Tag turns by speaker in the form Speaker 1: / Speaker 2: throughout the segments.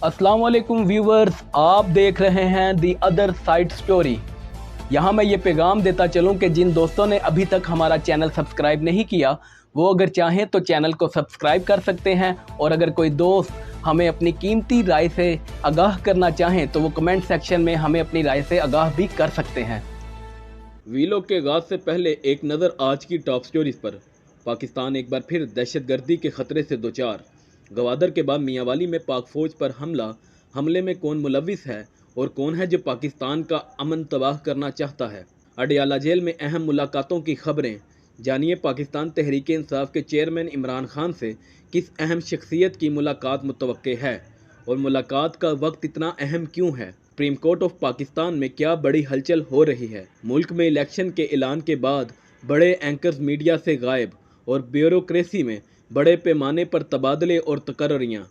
Speaker 1: अस्सलाम वालेकुम व्यूवर्स, आप देख रहे हैं दी अदर साइड स्टोरी। यहाँ मैं ये पैगाम देता चलूँ कि जिन दोस्तों ने अभी तक हमारा चैनल सब्सक्राइब नहीं किया वो अगर चाहें तो चैनल को सब्सक्राइब कर सकते हैं, और अगर कोई दोस्त हमें अपनी कीमती राय से आगाह करना चाहें तो वो कमेंट सेक्शन में हमें अपनी राय से आगाह भी कर सकते हैं।
Speaker 2: वीलॉग के आगाज से पहले एक नज़र आज की टॉप स्टोरीज पर। पाकिस्तान एक बार फिर दहशतगर्दी के खतरे से दोचार। गवादर के बाद मियांवाली में पाक फौज पर हमले में कौन मुलविस है और कौन है जो पाकिस्तान का अमन तबाह करना चाहता है। अडयाला जेल में अहम मुलाकातों की खबरें। जानिए पाकिस्तान तहरीक इंसाफ के चेयरमैन इमरान खान से किस अहम शख्सियत की मुलाकात मुतवक्के है और मुलाकात का वक्त इतना अहम क्यों है। सुप्रीम कोर्ट ऑफ पाकिस्तान में क्या बड़ी हलचल हो रही है। मुल्क में इलेक्शन के ऐलान के बाद बड़े एंकर्स मीडिया से गायब और ब्यूरोक्रेसी में बड़े पैमाने पर तबादले और तकर्रियाँ।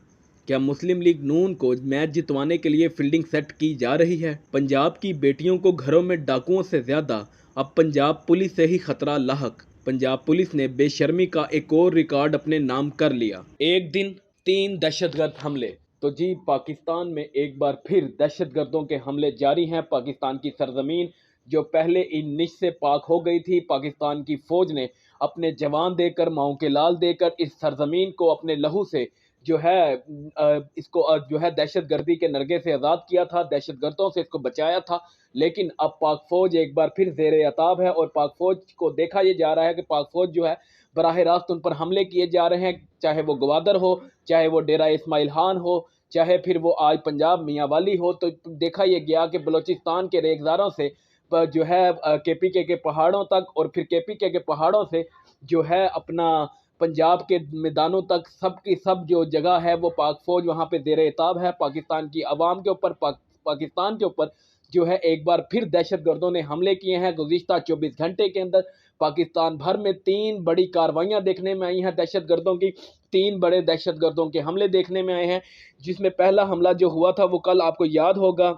Speaker 2: क्या मुस्लिम लीग नून को मैच जितवाने के लिए फील्डिंग सेट की जा रही है। पंजाब की बेटियों को घरों में डाकुओं से ज़्यादा अब पंजाब पुलिस से ही खतरा लाहक। पंजाब पुलिस ने बेशर्मी का एक और रिकॉर्ड अपने नाम कर लिया। एक दिन 3 दहशतगर्द हमले। तो जी, पाकिस्तान में एक बार फिर दहशतगर्दों के हमले जारी हैं। पाकिस्तान की सरजमीन जो पहले इन निश से पाक हो गई थी, पाकिस्तान की फौज ने अपने जवान देकर, माओं के लाल देकर इस सरजमीन को अपने लहू से जो है इसको जो है दहशतगर्दी के नरगे से आज़ाद किया था, दहशतगर्दों से इसको बचाया था। लेकिन अब पाक फौज एक बार फिर ज़ेरे अताब है और पाक फौज को देखा यह जा रहा है कि पाक फौज जो है बराह रास्त उन पर हमले किए जा रहे हैं, चाहे वो गवादर हो, चाहे वो डेरा इस्माइल खान हो, चाहे फिर वो आज पंजाब मियांवाली हो। तो देखा यह गया कि बलूचिस्तान के रेगजारों से जो है केपीके के पहाड़ों तक, और फिर केपीके के पहाड़ों से जो है अपना पंजाब के मैदानों तक, सब की सब जो जगह है वो पाक फौज वहाँ पे ज़ेरे इताब है। पाकिस्तान की आवाम के ऊपर, पाकिस्तान के ऊपर जो है एक बार फिर दहशतगर्दों ने हमले किए हैं। गुज़िश्ता 24 घंटे के अंदर पाकिस्तान भर में 3 बड़ी कार्रवाइयाँ देखने में आई हैं दहशतगर्दों की। 3 बड़े दहशतगर्दों के हमले देखने में आए हैं, जिसमें पहला हमला जो हुआ था वो कल आपको याद होगा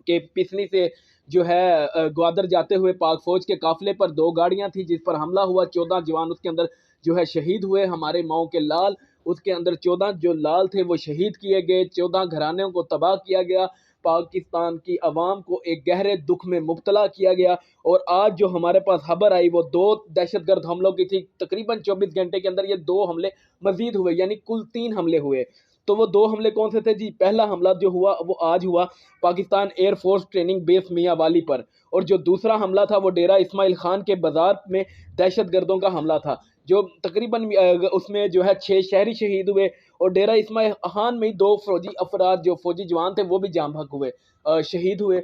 Speaker 2: कि पिसनी से जो है ग्वादर जाते हुए पाक फौज के काफिले पर 2 गाड़ियां थी जिस पर हमला हुआ। 14 जवान उसके अंदर जो है शहीद हुए, हमारे माओ के लाल। उसके अंदर 14 जो लाल थे वो शहीद किए गए, 14 घरानों को तबाह किया गया, पाकिस्तान की आवाम को एक गहरे दुख में मुब्तला किया गया। और आज जो हमारे पास खबर आई वो 2 दहशतगर्द हमलों की थी। तकरीबन 24 घंटे के अंदर ये 2 हमले मजीद हुए, यानी कुल 3 हमले हुए। तो वो 2 हमले कौन से थे जी? पहला हमला जो हुआ वो आज हुआ Pakistan air force training base Mianwali पर, और जो दूसरा हमला था वो डेरा इस्माइल खान के बाजार में दहशतगर्दों का हमला था, जो तकरीबन उसमें जो है 6 शहरी शहीद हुए, और डेरा इस्माइल खान में 2 फौजी अफराद जो फौजी जवान थे वो भी जाम बहक हुए, शहीद हुए।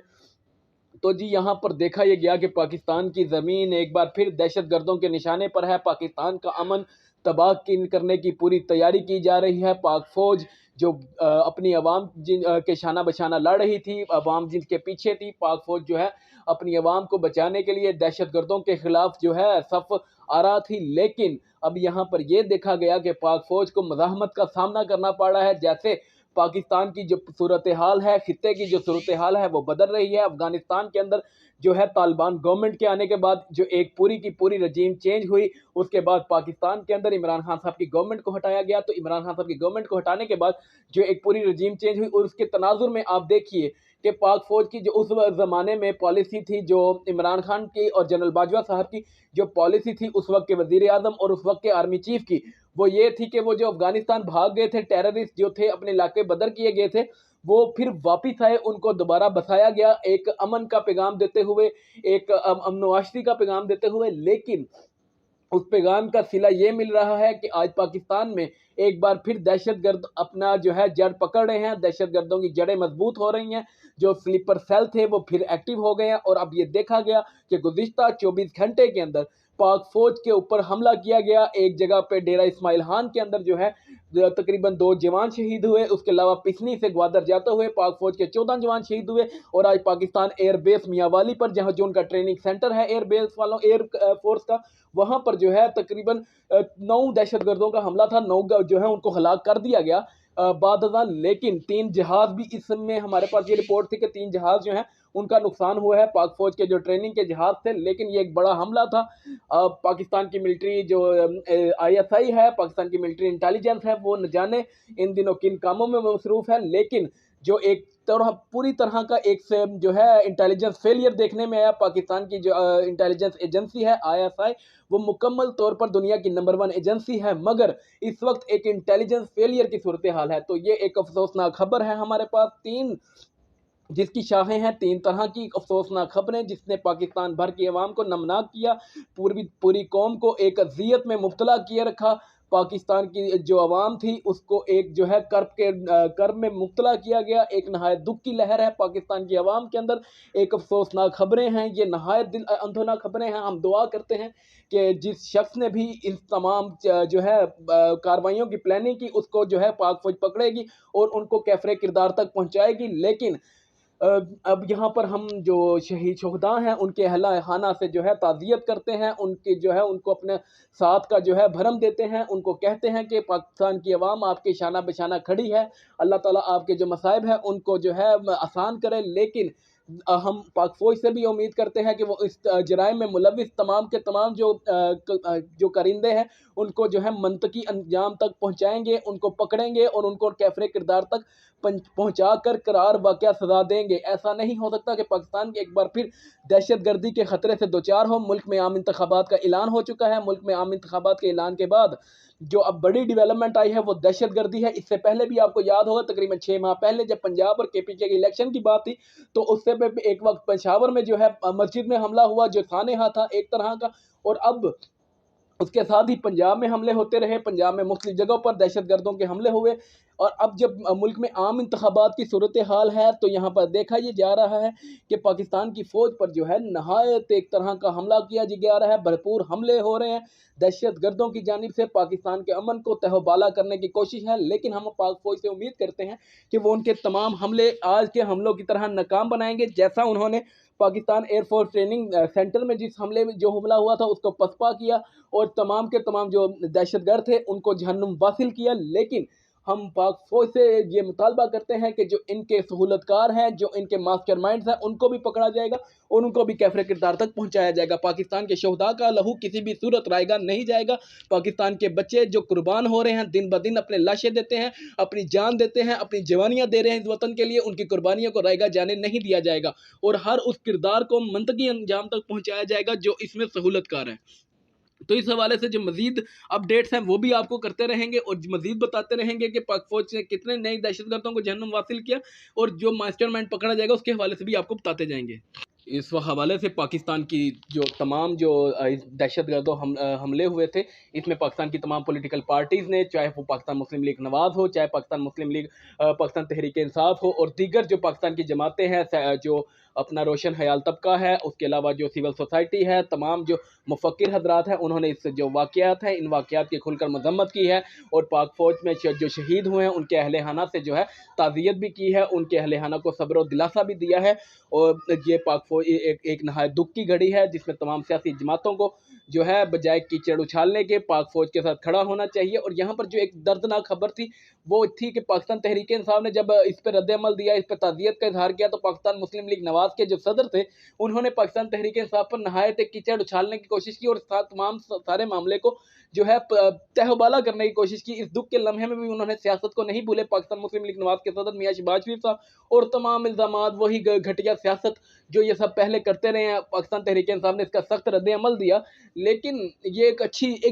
Speaker 2: तो जी यहाँ पर देखा यह गया कि पाकिस्तान की ज़मीन एक बार फिर दहशतगर्दों के निशाने पर है। पाकिस्तान का अमन तबाह करने की पूरी तैयारी की जा रही है। पाक फौज जो अपनी आवाम के शाना बशाना लड़ रही थी, आवाम जिनके पीछे थी, पाक फौज जो है अपनी आवाम को बचाने के लिए दहशतगर्दों के खिलाफ जो है सफ आ रहा थी। लेकिन अब यहाँ पर यह देखा गया कि पाक फौज को मज़ाहमत का सामना करना पड़ रहा है। जैसे पाकिस्तान की जो सूरत हाल है, खित्ते की जो सूरत हाल है वो बदल रही है। अफगानिस्तान के अंदर जो है तालिबान गवर्नमेंट के आने के बाद जो एक पूरी की पूरी रजीम चेंज हुई, उसके बाद पाकिस्तान के अंदर इमरान खान साहब की गवर्नमेंट को हटाया गया। तो इमरान खान साहब की गवर्नमेंट को हटाने के बाद जो एक पूरी रजीम चेंज हुई, और उसके तनाजुर में आप देखिए कि पाक फौज की जो उस ज़माने में पॉलिसी थी, जो इमरान खान की और जनरल बाजवा साहब की जो पॉलिसी थी उस वक्त के वज़ीर आज़म और उस वक्त के आर्मी चीफ की, वो ये थी कि वो जो अफगानिस्तान भाग गए थे, टेररिस्ट जो थे अपने इलाके बदर किए गए थे, वो फिर वापिस आए, उनको दोबारा बसाया गया एक अमन का पैगाम देते हुए, एक अमन-ओ-आशरी का पैगाम देते हुए। लेकिन उस पैगाम का सिला ये मिल रहा है कि आज पाकिस्तान में एक बार फिर दहशतगर्द अपना जो है जड़ पकड़ रहे हैं, दहशतगर्दों की जड़ें मजबूत हो रही हैं। जो स्लीपर सेल थे वो फिर एक्टिव हो गए हैं, और अब ये देखा गया कि गुज़िश्ता 24 घंटे के अंदर पाक फौज के ऊपर हमला किया गया। एक जगह पे डेरा इस्माइल खान के अंदर जो है तकरीबन 2 जवान शहीद हुए। उसके अलावा पिसनी से ग्वादर जाते हुए पाक फौज के 14 जवान शहीद हुए। और आज पाकिस्तान एयरबेस मियांवाली पर, जहां जो उनका ट्रेनिंग सेंटर है एयरबेस वालों एयर फोर्स का, वहां पर जो है तकरीबन 9 दहशतगर्दों का हमला था, 9 जो है उनको हलाक कर दिया गया।
Speaker 1: बाद अज़ां, लेकिन 3 जहाज़ भी इसमें हमारे पास ये रिपोर्ट थी कि 3 जहाज़ जो हैं उनका नुकसान हुआ है, पाक फ़ौज के जो ट्रेनिंग के जहाज़ थे। लेकिन ये एक बड़ा हमला था। पाकिस्तान की मिलिट्री जो ISI है, पाकिस्तान की मिलिट्री इंटेलिजेंस है, वो न जाने इन दिनों किन कामों में मसरूफ़ है। लेकिन जो एक तरह पूरी तरह का एक से जो है इंटेलिजेंस फेलियर देखने में आया। पाकिस्तान की जो इंटेलिजेंस एजेंसी है ISI, वो मुकम्मल तौर पर दुनिया की नंबर 1 एजेंसी है, मगर इस वक्त एक इंटेलिजेंस फेलियर की सूरत हाल है। तो ये एक अफसोसनाक खबर है हमारे पास, 3 जिसकी शाखें हैं, 3 तरह की अफसोसनाक खबरें, जिसने पाकिस्तान भर की अवाम को नमनाक किया, पूरी कौम को एक अज़ियत में मुब्तला किए रखा। पाकिस्तान की जो अवाम थी उसको एक जो है कर्ब में मुब्तला किया गया। एक नहायत दुख की लहर है पाकिस्तान की अवाम के अंदर। एक अफसोसनाक खबरें हैं, ये नहायत दिल अंधोना खबरें हैं। हम दुआ करते हैं कि जिस शख्स ने भी इन तमाम जो है कार्रवाइयों की प्लानिंग की, उसको जो है पाक फौज पकड़ेगी और उनको कैफरे किरदार तक पहुँचाएगी। लेकिन अब यहाँ पर हम जो शहीद शुहदा हैं उनके अहला खाना से जो है ताज़ियत करते हैं, उनके जो है उनको अपने साथ का जो है भरम देते हैं, उनको कहते हैं कि पाकिस्तान की अवाम आपके शाना बेशाना खड़ी है, अल्लाह ताला आपके जो मसाइब हैं उनको जो है आसान करे। लेकिन हम पाक फ़ौज से भी उम्मीद करते हैं कि वो इस जराइम में मुलविस तमाम के तमाम जो करिंदे हैं उनको जो है मंतकी अंजाम तक पहुँचाएँगे, उनको पकड़ेंगे और उनको कैफरे किरदार तक पहुँचा कर करार वाक़या सज़ा देंगे। ऐसा नहीं हो सकता कि पाकिस्तान एक बार फिर दहशतगर्दी के ख़तरे से दो-चार हो। मुल्क में आम इंतखाबात का ऐलान हो चुका है। मुल्क में आम इंतखाबात के ऐलान के बाद जो अब बड़ी डेवलपमेंट आई है वो दहशतगर्दी है। इससे पहले भी आपको याद होगा तकरीबन 6 माह पहले जब पंजाब और KPK के इलेक्शन की बात थी, तो उससे एक वक्त पेशावर में जो है मस्जिद में हमला हुआ जो सानेहा था एक तरह का, और अब उसके साथ ही पंजाब में हमले होते रहे। पंजाब में मुख्तलिफ जगहों पर दहशतगर्दों के हमले हुए, और अब जब मुल्क में आम इंतखाबात की सूरत हाल है तो यहाँ पर देखा ये जा रहा है कि पाकिस्तान की फ़ौज पर जो है नहायत एक तरह का हमला किया जा रहा है। भरपूर हमले हो रहे हैं दहशतगर्दों की जानिब से। पाकिस्तान के अमन को तहबाला करने की कोशिश है, लेकिन हम पाक फ़ौज से उम्मीद करते हैं कि वो उनके तमाम हमले आज के हमलों की तरह नाकाम बनाएंगे, जैसा उन्होंने पाकिस्तान एयरफोर्स ट्रेनिंग सेंटर में जिस हमले में जो हमला हुआ था उसको पसपा किया और तमाम के तमाम जो दहशतगर्द थे उनको जहन्नुम वासिल किया। लेकिन हम पाक फ़ौज से ये मुतालबा करते हैं कि जो इनके सहूलतकार हैं, जो इनके मास्टरमाइंड्स हैं, उनको भी पकड़ा जाएगा और उनको भी कैफरे किरदार तक पहुँचाया जाएगा। पाकिस्तान के शहदा का लहू किसी भी सूरत रायगा नहीं जाएगा। पाकिस्तान के बच्चे जो कुर्बान हो रहे हैं, दिन ब दिन अपने लाशें देते हैं, अपनी जान देते हैं, अपनी जवानियाँ दे रहे हैं इस वतन के लिए, उनकी कुर्बानियों को रायगा जाने नहीं दिया जाएगा और हर उस किरदार को मंतकी अंजाम तक पहुँचाया जाएगा जो इसमें सहूलतकार है। तो इस हवाले से जो मज़ीद अपडेट्स हैं वो भी आपको करते रहेंगे और मज़ीद बताते रहेंगे कि पाक फ़ौज ने कितने नए दहशतगर्दों को जहन्नुम वासिल किया, और जो मास्टरमाइंड पकड़ा जाएगा उसके हवाले से भी आपको बताते जाएंगे। इस हवाले से पाकिस्तान की जो तमाम जो दहशतगर्दों हमले हुए थे, इसमें पाकिस्तान की तमाम पॉलिटिकल पार्टीज़ ने, चाहे वो पाकिस्तान मुस्लिम लीग नवाज़ हो, चाहे पाकिस्तान मुस्लिम लीग पाकिस्तान तहरीक इंसाफ हो, और दीगर जो पाकिस्तान की जमातें हैं, जो अपना रोशन ख़याल तबका है, उसके अलावा जो सिविल सोसाइटी है, तमाम जो मुफ़क्किर हज़रात हैं, उन्होंने इस जो वाक़यात हैं इन वाक़यात की खुलकर मज़म्मत की है और पाक फ़ौज में जो शहीद हुए हैं उनके अहले खाना से जो है ताज़ियत भी की है, उनके अहले खाना को सब्र और दिलासा भी दिया है। और ये पाक फ़ौज एक नहायत दुख की घड़ी है जिसमें तमाम सियासी जमातों को जो है बजाय कीचड़ उछालने के पाक फ़ौज के साथ खड़ा होना चाहिए। और यहाँ पर जो एक दर्दनाक खबर थी वो थी कि पाकिस्तान तहरीक इंसाफ ने जब इस पर रद्द-ए-अमल दिया, इस पर ताज़ियत का इज़हार किया, तो पाकिस्तान मुस्लिम लीग नवाज़ के जो सदर थे उन्होंने पाकिस्तान तहरीक इंसाफ पर नहायत एक कीचड़ उछालने की कोशिश की और तमाम सारे मामले को जो है तहबाला करने की कोशिश की। इस दुख के लम्हे में भी उन्होंने सियासत को नहीं भूले। पाकिस्तान मुस्लिम लीग नवाज़ के सदर मियां शहबाज शरीफ साहब और तमाम इल्ज़ामात वही घटिया सियासत जो ये सब पहले करते रहे हैं, पाकिस्तान तहरीक इंसाफ ने इसका सख्त रद्द-ए-अमल दिया। लेकिन ये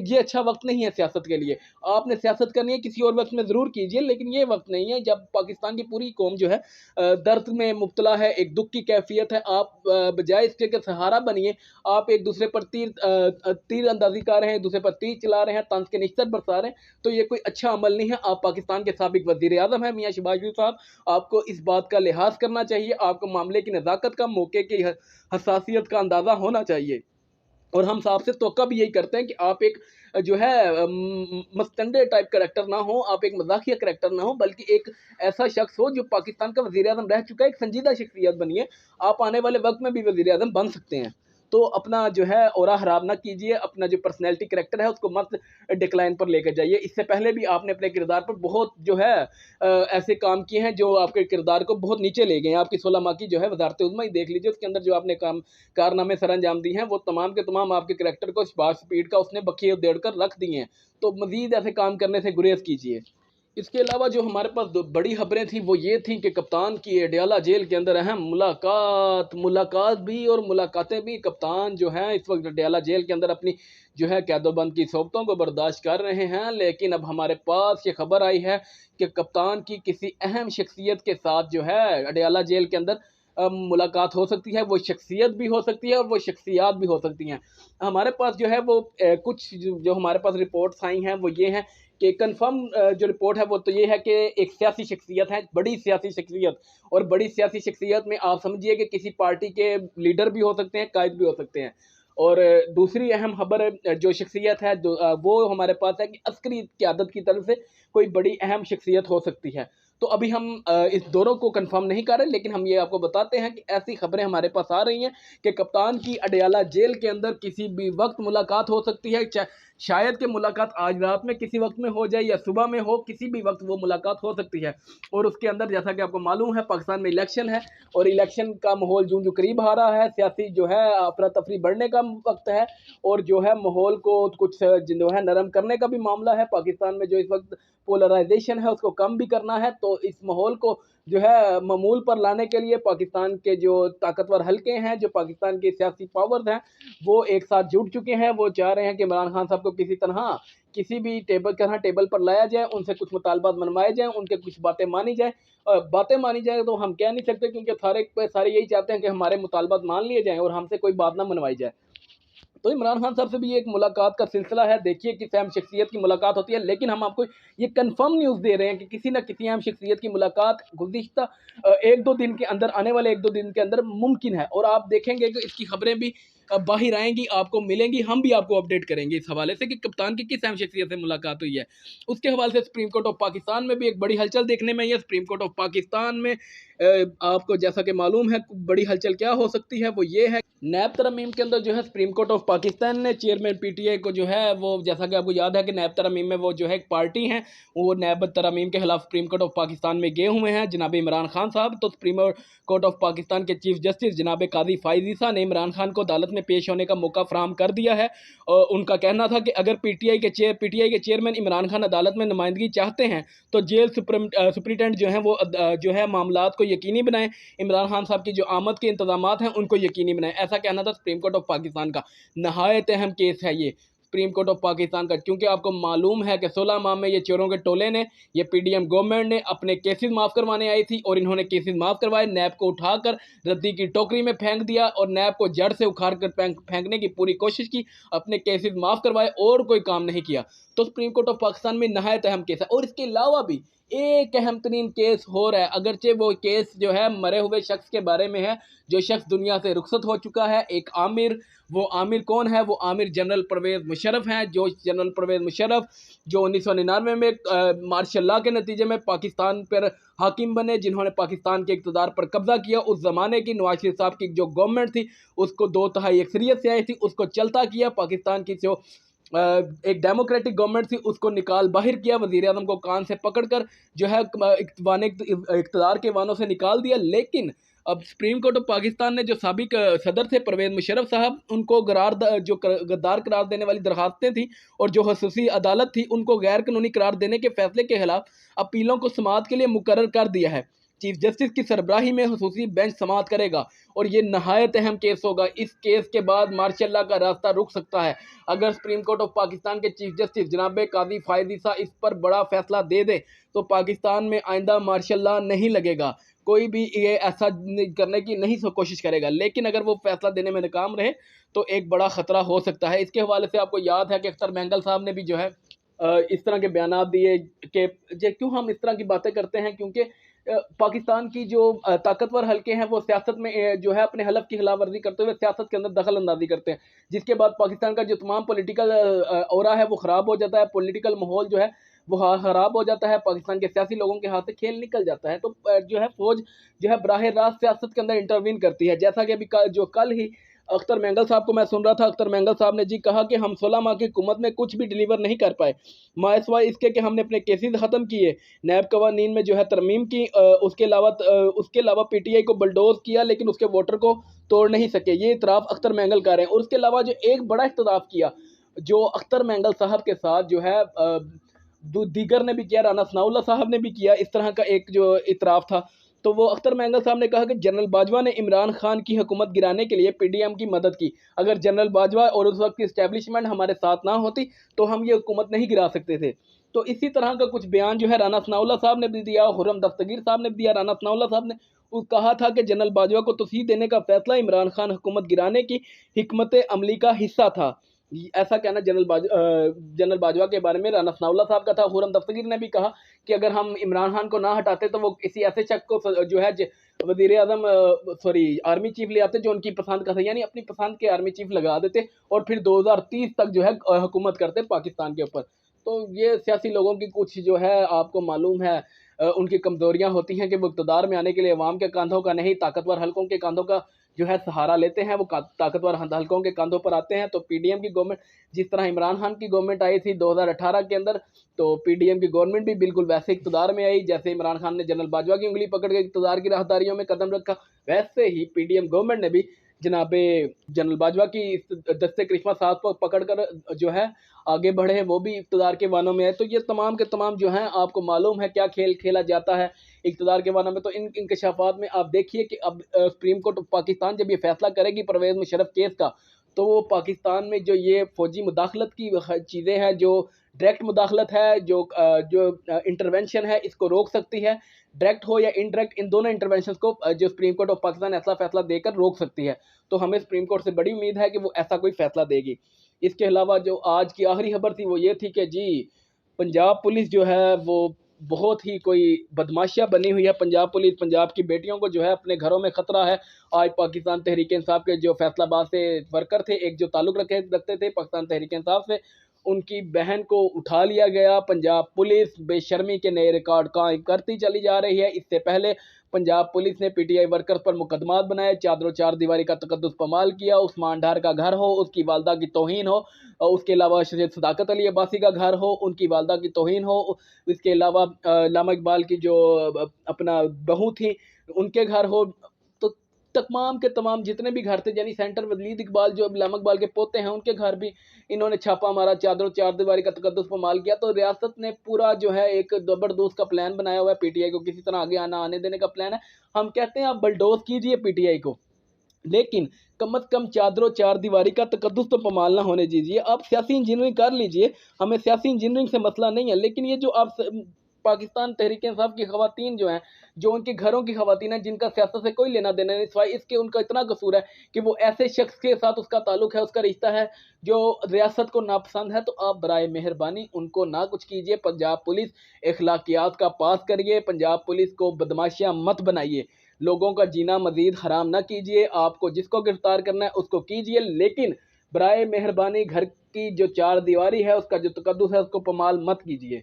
Speaker 1: ये अच्छा वक्त नहीं है सियासत के लिए। आपने सियासत करनी है किसी और वक्त में ज़रूर कीजिए, लेकिन ये वक्त नहीं है जब पाकिस्तान की पूरी कौम जो है दर्द में मुब्तला है, एक दुख की कैफियत है। आप बजाय इसके कि सहारा बनिए, आप एक दूसरे पर तीर अंदाजी कर रहे हैं, एक दूसरे पर तीर चला रहे हैं, तंज के निश्चर बरसा रहे हैं, तो ये कोई अच्छा अमल नहीं है। आप पाकिस्तान के साबिक वज़ीर आज़म हैं मियां शहबाज शरीफ साहब, आपको इस बात का लिहाज करना चाहिए, आपको मामले की नज़ाकत का, मौके की हसासियत का अंदाज़ा होना चाहिए। और हम आपसे तवक्का भी यही करते हैं कि आप एक जो है मस्तंडे टाइप करैक्टर ना हो, आप एक मज़ाकिया करैक्टर ना हो, बल्कि एक ऐसा शख्स हो जो पाकिस्तान का वज़ीर आज़म रह चुका है, एक संजीदा शख्सियत बनिए। आप आने वाले वक्त में भी वज़ीर आज़म बन सकते हैं। तो अपना जो है ऑरा खराब ना कीजिए, अपना जो पर्सनैलिटी कैरेक्टर है उसको मत डिक्लाइन पर लेकर जाइए। इससे पहले भी आपने अपने किरदार पर बहुत जो है ऐसे काम किए हैं जो आपके किरदार को बहुत नीचे ले गए हैं। आपकी 16 माह की जो है वजारत उज़्मा ही देख लीजिए, उसके अंदर जो आपने कारनामे सर अंजाम दिए हैं वो तमाम के तमाम आपके कैरेक्टर को शबाश स्पीड का उसने बखिए उधेड़ कर रख दिए हैं। तो मज़ीद ऐसे काम करने से गुरेज कीजिए। इसके अलावा जो हमारे पास दो बड़ी खबरें थी वो ये थी कि कप्तान की अडयाला जेल के अंदर अहम मुलाकात भी और मुलाकातें भी। कप्तान जो हैं इस वक्त अडयाला जेल के अंदर अपनी जो है कैदोबंद की सोबतों को बर्दाश्त कर रहे हैं, लेकिन अब हमारे पास ये खबर आई है कि कप्तान की किसी अहम शख्सियत के साथ जो है अडयाला जेल के अंदर मुलाकात हो सकती है। वो शख्सियत भी हो सकती है और वो शख्सियात भी हो सकती हैं। हमारे पास जो है वो कुछ जो हमारे पास रिपोर्ट्स आई हैं वो ये हैं कि कंफर्म जो रिपोर्ट है वो तो ये है कि एक सियासी शख्सियत है, बड़ी सियासी शख्सियत। और बड़ी सियासी शख्सियत में आप समझिए कि किसी पार्टी के लीडर भी हो सकते हैं, कायद भी हो सकते हैं। और दूसरी अहम खबर जो शख्सियत है वो हमारे पास है कि अस्करी क़यादत की तरफ से कोई बड़ी अहम शख्सियत हो सकती है। तो अभी हम इस दोनों को कंफर्म नहीं कर रहे, लेकिन हम ये आपको बताते हैं कि ऐसी खबरें हमारे पास आ रही हैं कि कप्तान की अडयाला जेल के अंदर किसी भी वक्त मुलाकात हो सकती है। शायद कि मुलाकात आज रात में किसी वक्त में हो जाए या सुबह में हो, किसी भी वक्त वो मुलाकात हो सकती है। और उसके अंदर जैसा कि आपको मालूम है पाकिस्तान में इलेक्शन है और इलेक्शन का माहौल जो करीब आ रहा है, सियासी जो है अफरा तफरी बढ़ने का वक्त है और जो है माहौल को कुछ जो है नरम करने का भी मामला है। पाकिस्तान में जो इस वक्त पोलराइजेशन है उसको कम भी करना है। तो इस माहौल को जो है मामूल पर लाने के लिए पाकिस्तान के जो ताकतवर हलके हैं, जो पाकिस्तान के सियासी पावर्स हैं, वो एक साथ जुट चुके हैं। वो चाह रहे हैं कि इमरान खान साहब को किसी भी टेबल पर लाया जाए, उनसे कुछ मुतालबात मनवाए जाएँ, उनके कुछ बातें मानी जाएँ। बातें मानी जाए तो हम कह नहीं सकते क्योंकि सारे यही चाहते हैं कि हमारे मुतालबात मान लिए जाएँ और हमसे कोई बात ना मनवाई जाए। तो इमरान खान साहब से भी एक मुलाकात का सिलसिला है। देखिए किस अहम शख्सियत की मुलाकात होती है, लेकिन हम आपको ये कंफर्म न्यूज़ दे रहे हैं कि किसी न किसी अहम शख्सियत की मुलाकात गुज़िश्ता 1-2 दिन के अंदर, आने वाले 1-2 दिन के अंदर मुमकिन है। और आप देखेंगे कि इसकी खबरें भी बाहर आएँगी, आपको मिलेंगी, हम भी आपको अपडेट करेंगे इस हवाले से कि कप्तान की किस अहम शख्सियत से मुलाकात हुई है। उसके हवाले से सुप्रीम कोर्ट ऑफ पाकिस्तान में भी एक बड़ी हलचल देखने में आई है। सुप्रीम कोर्ट ऑफ पाकिस्तान में आपको जैसा कि मालूम है बड़ी हलचल क्या हो सकती है, वो ये है नैब तरमीम के अंदर जो है सुप्रीम कोर्ट ऑफ पाकिस्तान ने चेयरमैन पीटीआई को जो है वो, जैसा कि आपको याद है कि नैब तरमीम में वो जो है एक पार्टी है, वो नैब तरमीम के खिलाफ सुप्रीम कोर्ट ऑफ पाकिस्तान में गए हुए हैं जनाब इमरान खान साहब। तो सुप्रीम कोर्ट ऑफ पाकिस्तान के चीफ जस्टिस जनाब काजी फाइज ईसा ने इमरान खान को अदालत में पेश होने का मौका फराहम कर दिया है। और उनका कहना था कि अगर पीटीआई के चेयरमैन इमरान खान अदालत में नुमाइंदगी चाहते हैं तो जेल सुप्रिटेंडेंट जो हैं वो जो है मामलात को यकीनी बनाएं, इमरान खान साहब की जो आमद के इंतजामात हैं उनको यकीनी बनाएं। ऐसा कहना था सुप्रीम कोर्ट ऑफ पाकिस्तान का। नहायत अहम केस है ये सुप्रीम कोर्ट ऑफ पाकिस्तान का, क्योंकि आपको मालूम है कि 16 माह में ये चोरों के टोले ने, ये पीडीएम गवर्नमेंट ने अपने केसेस माफ़ करवाने आई थी और इन्होंने केसेस माफ़ करवाए, नैब को उठाकर रद्दी की टोकरी में फेंक दिया और नैब को जड़ से उखाड़ कर फेंकने की पूरी कोशिश की, अपने केसेस माफ़ करवाए और कोई काम नहीं किया। तो सुप्रीम कोर्ट ऑफ पाकिस्तान में नहायत अहम केस है। और इसके अलावा भी एक अहम तरीन केस हो रहा है, अगरचे वो केस जो है मरे हुए शख्स के बारे में है, जो शख्स दुनिया से रुखसत हो चुका है, एक आमिर। वो आमिर कौन है? वो आमिर जनरल परवेज़ मुशर्रफ हैं। जो जनरल परवेज़ मुशर्रफ जो 1999 में मार्शल लॉ के नतीजे में पाकिस्तान पर हाकिम बने, जिन्होंने पाकिस्तान के इक़्तिदार पर कब्ज़ा किया। उस ज़माने की नवाज शरीफ साहब की जो गवर्नमेंट थी उसको 2/3 अक्सरियत से आई थी, उसको चलता किया। पाकिस्तान की जो एक डेमोक्रेटिक गवर्नमेंट थी उसको निकाल बाहर किया, वज़ीर आज़म को कान से पकड़कर जो है इक़्तिदार के वानों से निकाल दिया। लेकिन अब सुप्रीम कोर्ट ऑफ पाकिस्तान ने जो साबिक सदर थे परवेज़ मुशर्रफ साहब, उनको गद्दार करार देने वाली दरखास्तें थी और जो खसूसी अदालत थी उनको गैर कानूनी करार देने के फैसले के खिलाफ अपीलों को समाअत के लिए मुकर्रर कर दिया है। चीफ जस्टिस की सरबराही में खसूसी बेंच समाअत करेगा और ये नहायत अहम केस होगा। इस केस के बाद मार्शल लॉ का रास्ता रुक सकता है। अगर सुप्रीम कोर्ट ऑफ पाकिस्तान के चीफ जस्टिस जनाब काजी फाइज ईसा इस पर बड़ा फैसला दे दें तो पाकिस्तान में आइंदा मार्शल लॉ नहीं लगेगा, कोई भी ये ऐसा करने की नहीं कोशिश करेगा। लेकिन अगर वो फैसला देने में नाकाम रहे तो एक बड़ा ख़तरा हो सकता है। इसके हवाले से आपको याद है कि अख्तर महंगल साहब ने भी जो है इस तरह के बयानात दिए कि क्यों हम इस तरह की बातें करते हैं, क्योंकि पाकिस्तान की जो ताकतवर हलके हैं वो सियासत में जो है अपने हलफ की खिलाफ वर्जी करते हुए सियासत के अंदर दखल अंदाजी करते हैं, जिसके बाद पाकिस्तान का जो तमाम पॉलिटिकल ऑरा है वो ख़राब हो जाता है, पॉलिटिकल माहौल जो है वो ख़राब हो जाता है, पाकिस्तान के सियासी लोगों के हाथ से खेल निकल जाता है। तो जो है फ़ौज जो है बराह रास्त सियासत के अंदर इंटरवीन करती है, जैसा कि अभी जो कल ही अख्तर मैंगल साहब को मैं सुन रहा था। अख्तर मैंगल साहब ने जी कहा कि हम 16 माह की हुकूमत में कुछ भी डिलीवर नहीं कर पाए, माए इसके कि हमने अपने केसेस ख़त्म किए, नैब कवानीन में जो है तरमीम की, उसके अलावा पीटीआई को बुलडोज़ किया लेकिन उसके वोटर को तोड़ नहीं सके। ये इतराफ़ अख्तर मैंगल कर रहे हैं। और उसके अलावा जो एक बड़ा इख्तिलाफ़ किया, जो अख्तर मैंगल साहब के साथ जो है दीगर ने भी किया, राना सनाउल्लाह साहब ने भी किया, इस तरह का एक जो इतराफ़ था। तो वो अख्तर मैंगल साहब ने कहा कि जनरल बाजवा ने इमरान खान की हुकूमत गिराने के लिए पीडीएम की मदद की। अगर जनरल बाजवा और उस वक्त की इस्टेब्लिशमेंट हमारे साथ ना होती तो हम ये हुकूमत नहीं गिरा सकते थे। तो इसी तरह का कुछ बयान जो है राना सनाउल्लाह साहब ने भी दिया, खुर्रम दस्तगीर साहब ने भी दिया। राना सनाउल्लाह साहब ने कहा था कि जनरल बाजवा को तौसीह देने का फैसला इमरान खान हुकूमत गिराने की हिकमत अमली का हिस्सा था। ऐसा कहना जनरल बाजवा के बारे में राना सनाउल्लाह साहब का था। खुर्रम दस्तगीर ने भी कहा कि अगर हम इमरान खान को ना हटाते तो वो किसी ऐसे शख्स को जो है वजीर आजम आर्मी चीफ ले आते जो उनकी पसंद का था, यानी अपनी पसंद के आर्मी चीफ लगा देते और फिर 2030 तक जो है हुकूमत करते पाकिस्तान के ऊपर। तो ये सियासी लोगों की कुछ जो है आपको मालूम है उनकी कमज़ोरियाँ होती हैं कि वो इक़्तिदार में आने के लिए अवाम के कंधों का नहीं, ताकतवर हलकों के कंधों का जो है सहारा लेते हैं। वो ताकतवर हलकों के कंधों पर आते हैं। तो पीडीएम की गवर्नमेंट, जिस तरह इमरान खान की गवर्नमेंट आई थी 2018 के अंदर, तो पीडीएम की गवर्नमेंट भी बिल्कुल वैसे इक़्तिदार में आई जैसे इमरान खान ने जनरल बाजवा की उंगली पकड़ के इक़्तिदार की राहदारियों में कदम रखा, वैसे ही पीडीएम गवर्नमेंट ने भी जनाबे जनरल बाजवा की दस्ते करिश्मा साहब को पकड़ कर जो है आगे बढ़े, वो भी इक़्तिदार के वानों में आए। तो ये तमाम के तमाम जो हैं आपको मालूम है क्या खेल खेला जाता है इक़्तिदार के वानों में। तो इन इंकशाफात में आप देखिए कि अब सुप्रीम कोर्ट पाकिस्तान जब ये फैसला करेगी परवेज़ मुशर्रफ केस का, तो वो पाकिस्तान में जो ये फ़ौजी मुदाखलत की चीज़ें हैं, जो डायरेक्ट मुदाखलत है, जो इंटरवेंशन है, इसको रोक सकती है। डायरेक्ट हो या इनडायरेक्ट, इन दोनों इंटरवेंशंस को जो सुप्रीम कोर्ट ऑफ पाकिस्तान ऐसा फैसला देकर रोक सकती है। तो हमें सुप्रीम कोर्ट से बड़ी उम्मीद है कि वो ऐसा कोई फैसला देगी। इसके अलावा जो आज की आखिरी खबर थी वो ये थी कि जी पंजाब पुलिस जो है वो बहुत ही कोई बदमाशिया बनी हुई है। पंजाब पुलिस पंजाब की बेटियों को जो है अपने घरों में ख़तरा है। आज पाकिस्तान तहरीक इंसाफ के जो फैसलाबाद से वर्कर थे, एक जो ताल्लुक़ रखते थे पाकिस्तान तहरीक इंसाफ से, उनकी बहन को उठा लिया गया। पंजाब पुलिस बेशर्मी के नए रिकॉर्ड कायम करती चली जा रही है। इससे पहले पंजाब पुलिस ने पीटीआई वर्कर्स पर मुकदमात बनाए, चादरों चार दीवारी का तकद्दुस पमाल किया, उस्मान डार का घर हो उसकी वालदा की तौहीन हो, और उसके अलावा सैयद सदाकत अली अब्बासी का घर हो उनकी वालदा की तौहीन हो, इसके अलावा लामा इकबाल की जो अपना बहू थी उनके घर हो। तो तमाम के तमाम जितने भी घर थे, यानी सेंटर वलीद इकबाल जो लामा इकबाल के पोते हैं उनके घर भी इन्होंने छापा मारा, चादरों चार दीवारी का तकद्दुस पमाल किया। तो रियासत ने पूरा जो है एक जबरदस्त का प्लान बनाया हुआ है, पीटीआई को किसी तरह आगे आने देने का प्लान है। हम कहते हैं आप बलडोज कीजिए पीटीआई को, लेकिन कम अज़ कम चादरों चार दीवारी का तकद्दुस तो पमाल ना होने दीजिए। आप सियासी इंजीनियरिंग कर लीजिए, हमें सियासी इंजीनियरिंग से मसला नहीं है, लेकिन ये जो आप पाकिस्तान तहरीक इंसाफ की ख़वातीन जो हैं, जो उनके घरों की ख़वातीन हैं, जिनका सियासत से कोई लेना देना नहीं, सिवाय इसके उनका इतना कसूर है कि वो ऐसे शख्स के साथ उसका ताल्लुक़ है, उसका रिश्ता है जो रियासत को नापसंद है। तो आप बराए मेहरबानी उनको ना कुछ कीजिए। पंजाब पुलिस अखलाकियात का पास करिए, पंजाब पुलिस को बदमाशियाँ मत बनाइए, लोगों का जीना मज़ीद हराम ना कीजिए। आपको जिसको गिरफ्तार करना है उसको कीजिए, लेकिन बराए मेहरबानी घर की जो चार दीवारी है उसका जो तकद्दुस है उसको पमाल मत कीजिए।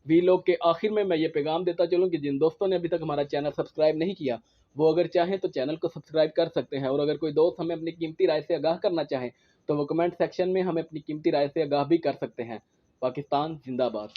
Speaker 1: वीलॉग के आखिर में मैं ये पैगाम देता चलूँ कि जिन दोस्तों ने अभी तक हमारा चैनल सब्सक्राइब नहीं किया वो अगर चाहें तो चैनल को सब्सक्राइब कर सकते हैं, और अगर कोई दोस्त हमें अपनी कीमती राय से आगाह करना चाहें तो वो कमेंट सेक्शन में हमें अपनी कीमती राय से आगाह भी कर सकते हैं। पाकिस्तान जिंदाबाद।